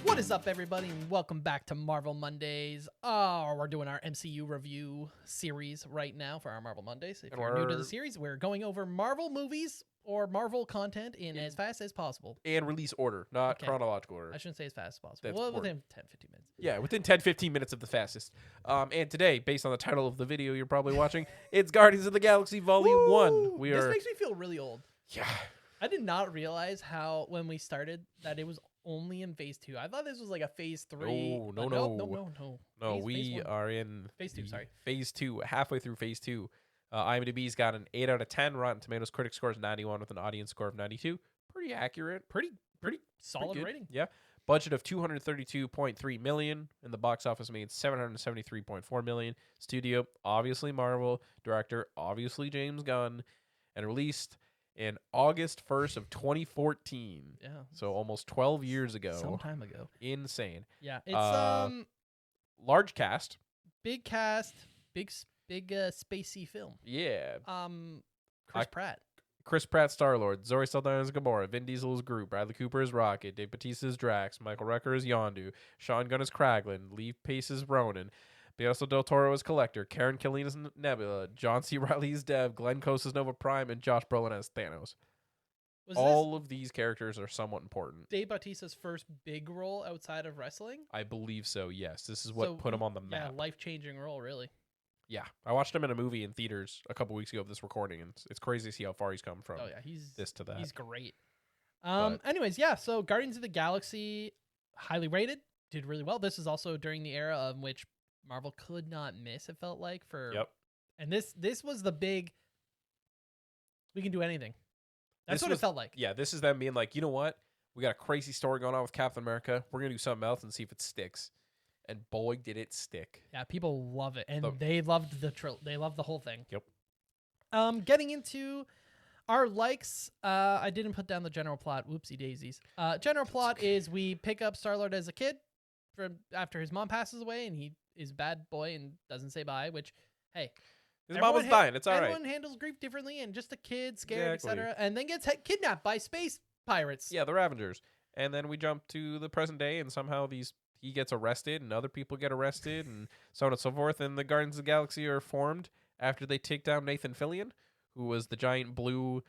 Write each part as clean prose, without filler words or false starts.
What is up, everybody, and welcome back to Marvel Mondays. We're doing our MCU review series right now for our Marvel Mondays. If you're new to the series, we're going over Marvel movies or Marvel content in as fast as possible. And release order, not chronological order. I shouldn't say as fast as possible. That's well, important. within 10-15 minutes. Yeah, within 10-15 minutes of the fastest. And today, based on the title of the video you're probably watching, it's Guardians of the Galaxy Volume 1. This makes me feel really old. Yeah. I did not realize how, when we started, that it was only in Phase 2. I thought this was like a Phase 3. No, we are in Phase 2, sorry. Phase 2, halfway through Phase 2. IMDb's got an 8 out of 10. Rotten Tomatoes critic score is 91 with an audience score of 92. Pretty accurate. Pretty solid good rating. Yeah. Budget of $232.3 million, and the box office made $773.4 million. Studio, obviously Marvel. Director, obviously James Gunn. And released in August 1st of 2014. Yeah. So almost 12 years ago. Some time ago. Insane. Yeah. It's large cast. Big cast. Big spacey film. Yeah. Chris Pratt. Star-Lord, Zoe Saldana as Gamora, Vin Diesel as Groot, Bradley Cooper as Rocket, Dave Bautista as Drax, Michael Rooker as Yondu, Sean Gunn as Kraglin, Lee Pace as Ronan, Benicio del Toro as Collector, Karen Killian as Nebula, John C. Reilly as Dev, Glenn Close as Nova Prime, and Josh Brolin as Thanos. All of these characters are somewhat important. Dave Bautista's first big role outside of wrestling? I believe so, yes. This is what put him on the map. Yeah, life-changing role, really. Yeah. I watched him in a movie in theaters a couple weeks ago of this recording, and it's crazy to see how far he's come from this to that. He's great. Anyways, yeah, so Guardians of the Galaxy, highly rated, did really well. This is also during the era of which Marvel could not miss, it felt like. And this was the big, we can do anything. That's what it felt like. Yeah, this is them being like, you know what? We got a crazy story going on with Captain America. We're going to do something else and see if it sticks. And boy, did it stick. Yeah, people love it. And they loved they loved the whole thing. Yep. Getting into our likes, I didn't put down the general plot. Whoopsie daisies. General plot is we pick up Star-Lord as a kid after his mom passes away, and he is a bad boy and doesn't say bye, which, hey. His mom was dying. It's all right. Everyone handles grief differently, and just a kid, scared, etc. And then gets kidnapped by space pirates. Yeah, the Ravengers. And then we jump to the present day, and somehow he gets arrested, and other people get arrested, and so on and so forth. And the Guardians of the Galaxy are formed after they take down Nathan Fillion, who was the giant blue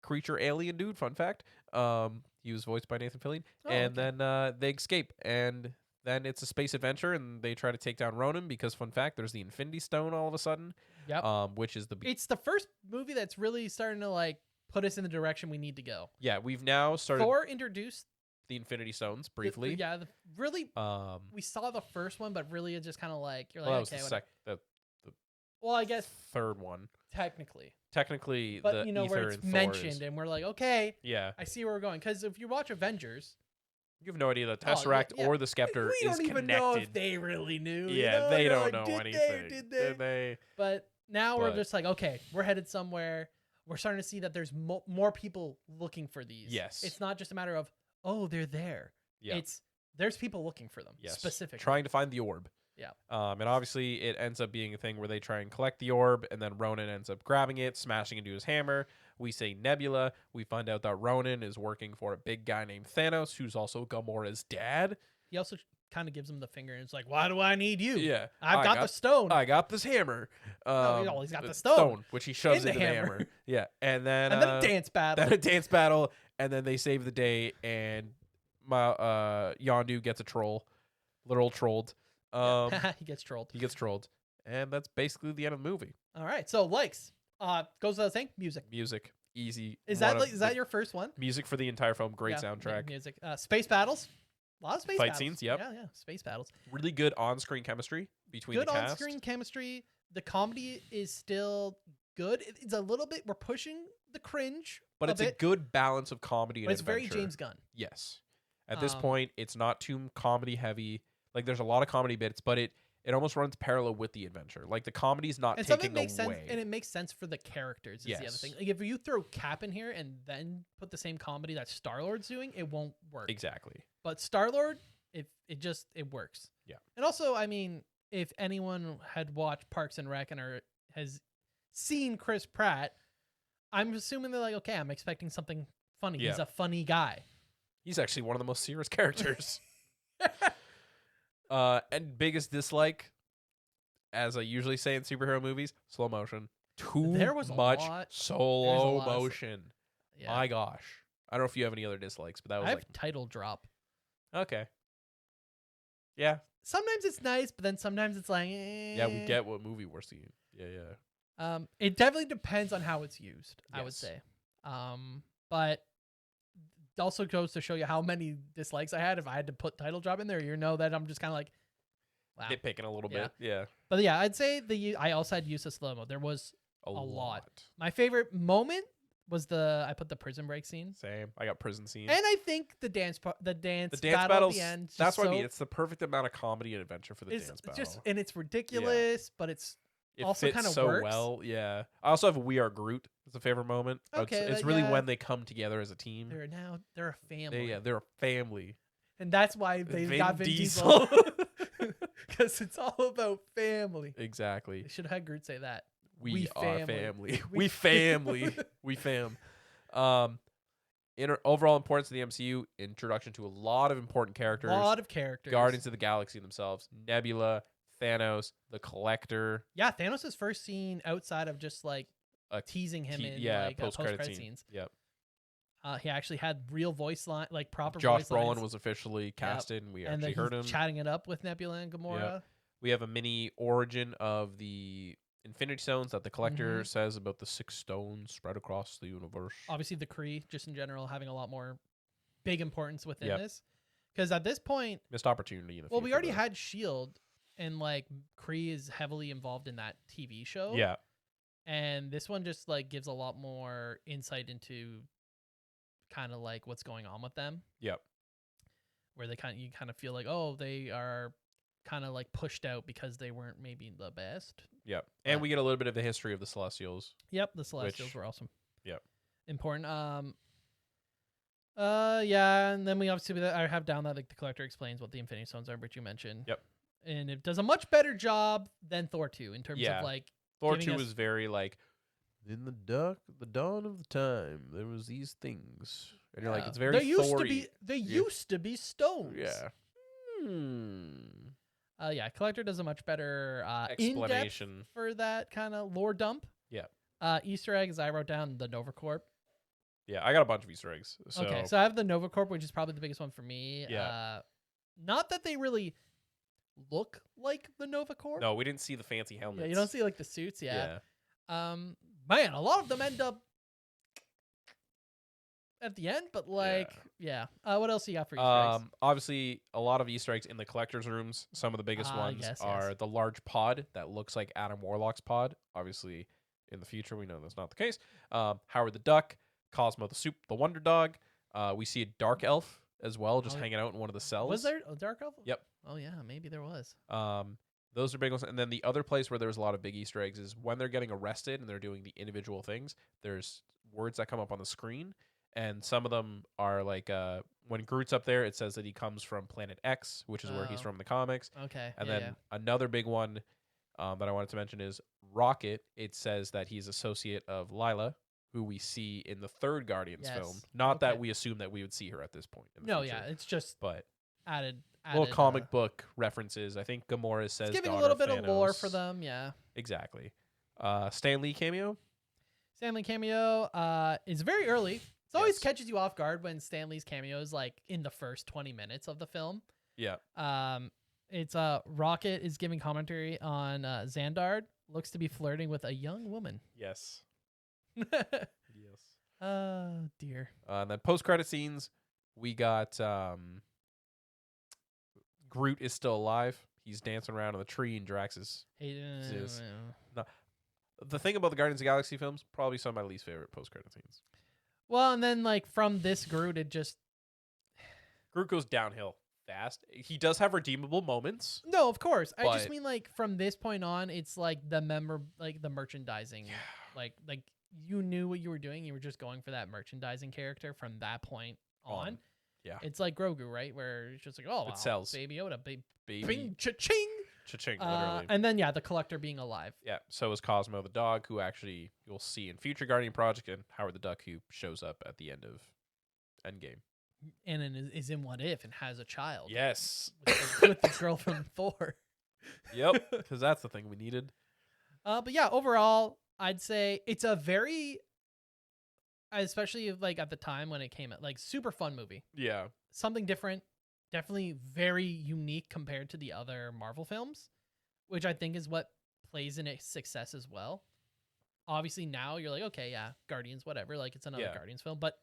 creature alien dude. Fun fact. He was voiced by Nathan Fillion. Then they escape, and then it's a space adventure, and they try to take down Ronan because, fun fact, there's the Infinity Stone all of a sudden. Yep. Which is it's the first movie that's really starting to like put us in the direction we need to go. Yeah, we've now started. Thor introduced the Infinity Stones briefly. We saw the first one, but really it's just kind of like you're like, well, that was well, I guess third one technically, but you know where it's mentioned, and we're like, okay, yeah, I see where we're going. Because if you watch Avengers, you have no idea the Tesseract or the Scepter we is don't even connected. know if they really knew. Yeah, they don't know did anything. Did they? But now we're just like, okay, we're headed somewhere. We're starting to see that there's more people looking for these. Yes, it's not just a matter of they're there. Yeah, there's people looking for them. Yes, specifically trying to find the orb. Yeah. And obviously it ends up being a thing where they try and collect the orb, and then Ronan ends up grabbing it, smashing into his hammer. We say Nebula. We find out that Ronan is working for a big guy named Thanos, who's also Gamora's dad. He also kind of gives him the finger, and it's like, why do I need you? Yeah. I've got the stone. I got this hammer. He's got the stone. Which he shoves into the hammer. Yeah. And then a dance battle. And then they save the day, and Yondu gets a troll. Literal trolled. He gets trolled. And that's basically the end of the movie. All right. So likes. Goes without saying, music. Easy. Is that your first one? Music for the entire film. Great soundtrack. Music. Space battles. A lot of space fight battles. scenes. Yep. Yeah. Space battles. Really good on-screen chemistry between the cast. Good on-screen chemistry. The comedy is still good. It's a little bit. We're pushing the cringe, but it's a good balance of comedy and adventure. It's very James Gunn. Yes. At this point, it's not too comedy heavy. Like there's a lot of comedy bits, but it almost runs parallel with the adventure. Like the comedy's not taking away. Sense, and it makes sense for the characters. Is the other thing. Like if you throw Cap in here and then put the same comedy that Star-Lord's doing, it won't work. Exactly. But Star-Lord, it works. Yeah. And also, I mean, if anyone had watched Parks and Rec and has seen Chris Pratt, I'm assuming they're like, okay, I'm expecting something funny. Yeah. He's a funny guy. He's actually one of the most serious characters. And biggest dislike, as I usually say in superhero movies, slow motion. There was much slow lot of motion. Yeah. My gosh. I don't know if you have any other dislikes, but that was I have title drop. okay. Yeah. Sometimes it's nice, but then sometimes it's like, Yeah, we get what movie we're seeing. Yeah. It definitely depends on how it's used, I would Yes. say. But it also goes to show you how many dislikes I had. If I had to put title drop in there, you know that I'm just kind of like, wow. Nitpicking a little bit. Yeah. But yeah, I'd say I also had use of slow-mo. There was A lot. My favorite moment was I put the prison break scene. Same. I got prison scene. And I think the dance battle battles, at the end. That's what I mean. It's the perfect amount of comedy and adventure for the dance battle. And it's ridiculous, but it also kind of so works. well. Yeah. I also have We Are Groot as a favorite moment. Okay, it's really when they come together as a team. They're a family. They're a family. And that's why they got Vin Diesel. Because it's all about family. Exactly. They should have had Groot say that. We are family. We family. We fam. Overall importance of the MCU, introduction to a lot of important characters. Guardians of the Galaxy themselves, Nebula, Thanos, the Collector. Yeah, Thanos' first scene outside of just like teasing him in post-credit scenes. Yep. He actually had real voice line, like proper Josh voice lines. Brolin was officially casted, and we actually then heard him chatting it up with Nebula and Gamora. Yep. We have a mini origin of the Infinity Stones that the Collector says about the 6 stones spread across the universe. Obviously, the Kree, just in general, having a lot more big importance within this. Because at this point, missed opportunity in the future. Well, we already had S.H.I.E.L.D., and like Kree is heavily involved in that TV show. Yeah. And this one just like gives a lot more insight into kind of like what's going on with them. Yep. Where you kind of feel like, oh, they are kind of like pushed out because they weren't maybe the best. Yep. And we get a little bit of the history of the Celestials. Yep, the Celestials were awesome. Yep. Important. Yeah, and then we obviously I have down that like the Collector explains what the Infinity Stones are, which you mentioned. Yep. And it does a much better job than Thor 2 in terms of like Thor 2 was very like in the dawn of the time there was these things. And you're like, it's very Thor-y. They used to be stones. Yeah. Yeah, Collector does a much better explanation in-depth for that kind of lore dump. Yeah. Easter eggs, I wrote down the Nova Corp. Yeah, I got a bunch of Easter eggs. Okay, so I have the Nova Corp, which is probably the biggest one for me. Yeah. Not that they really look like the Nova Corp. No, we didn't see the fancy helmets. Yeah, you don't see like the suits. Yeah. Man, a lot of them end up at the end, but like, what else you got for Easter eggs? Obviously, a lot of Easter eggs in the collector's rooms. Some of the biggest ones are the large pod that looks like Adam Warlock's pod. Obviously, in the future, we know that's not the case. Howard the Duck, Cosmo the Wonder Dog. We see a dark elf as well, just hanging out in one of the cells. Was there a dark elf? Yep. Oh yeah, maybe there was. Those are big ones. And then the other place where there's a lot of big Easter eggs is when they're getting arrested and they're doing the individual things, there's words that come up on the screen. And some of them are like, when Groot's up there, it says that he comes from Planet X, which is where he's from in the comics. Okay. And then another big one that I wanted to mention is Rocket. It says that he's associate of Lila, who we see in the third Guardians film. Not that we assume that we would see her at this point. In the future, it's just added little comic book references. I think Gamora says giving a little bit of lore for them. Yeah, exactly. Stan Lee cameo. Stan Lee cameo is very early. It always catches you off guard when Stan Lee's cameo is like in the first 20 minutes of the film. Yeah. It's Rocket is giving commentary on Xandard looks to be flirting with a young woman. Yes. Yes. Oh dear. And then post-credit scenes, we got Groot is still alive. He's dancing around in the tree, and Drax is. No. The thing about the Guardians of the Galaxy films, probably some of my least favorite post-credit scenes. Well, and then like from this Groot, Groot goes downhill fast. He does have redeemable moments. No, of course. I just mean like from this point on, it's like the merchandising. Like you knew what you were doing. You were just going for that merchandising character from that point on. Yeah. It's like Grogu, right? Where it's just like, oh, wow, it sells. Baby Yoda, baby bing, cha-ching. Cha-ching, literally. And then the Collector being alive. Yeah, so is Cosmo the dog, who actually you'll see in future Guardian Project, and Howard the Duck, who shows up at the end of Endgame. And is in What If and has a child. Yes. With the girl from Thor. Yep, because that's the thing we needed. But yeah, overall, I'd say it's a very, especially like at the time when it came out, like super fun movie. Yeah. Something different. Definitely very unique compared to the other Marvel films, which I think is what plays in its success as well. Obviously now you're like, okay, yeah, Guardians, whatever. Like it's another Guardians film. But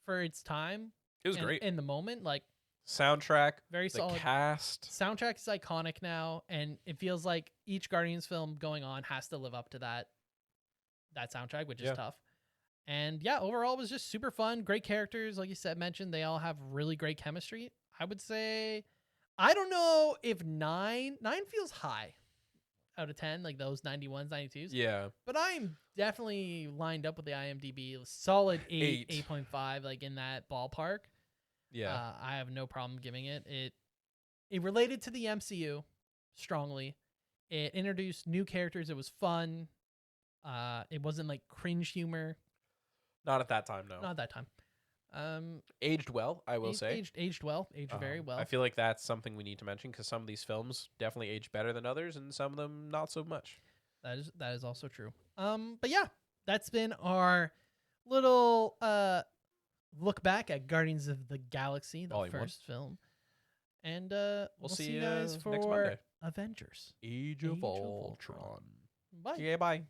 for its time, it was great. In the moment, like soundtrack, very solid. Cast. Soundtrack is iconic now, and it feels like each Guardians film going on has to live up to that soundtrack, which is tough. And yeah, overall it was just super fun. Great characters, like you said, mentioned. They all have really great chemistry. I would say, I don't know if 9 feels high out of 10, like those 91s, 92s. Yeah. But I'm definitely lined up with the IMDb. Solid 8, 8.5, like in that ballpark. Yeah. I have no problem giving it. It related to the MCU strongly. It introduced new characters. It was fun. It wasn't like cringe humor. Not at that time, no. Not at that time. Aged well, I will say. Aged well. Aged very well. I feel like that's something we need to mention because some of these films definitely age better than others, and some of them not so much. That is also true. But yeah, that's been our little look back at Guardians of the Galaxy, the first film. And we'll see you guys for next Monday. Avengers: Age of Ultron. Bye. Yeah, bye.